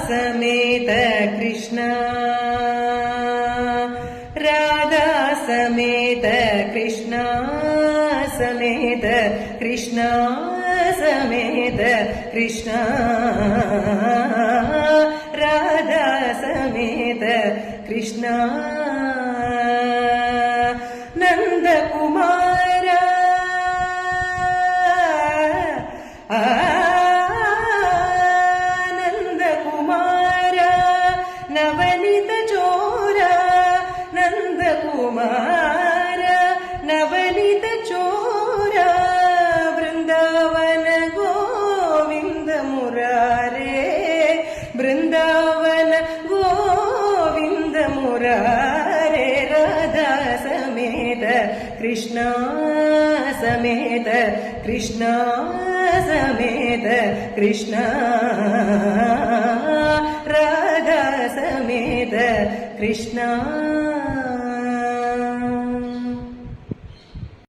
समेत कृष्ण राधा समेत कृष्ण समेत कृष्ण समेत कृष्ण राधा समेत कृष्ण नंद कुमार नंद कुमार नवनीत चोर नंद कुमार नवनीत चोर वृंदावन गोविंद मुरारे वृंदावन गोविंद मुरारे राधा समेत कृष्ण समेत कृष्ण समेत कृष्ण राधा समेत कृष्ण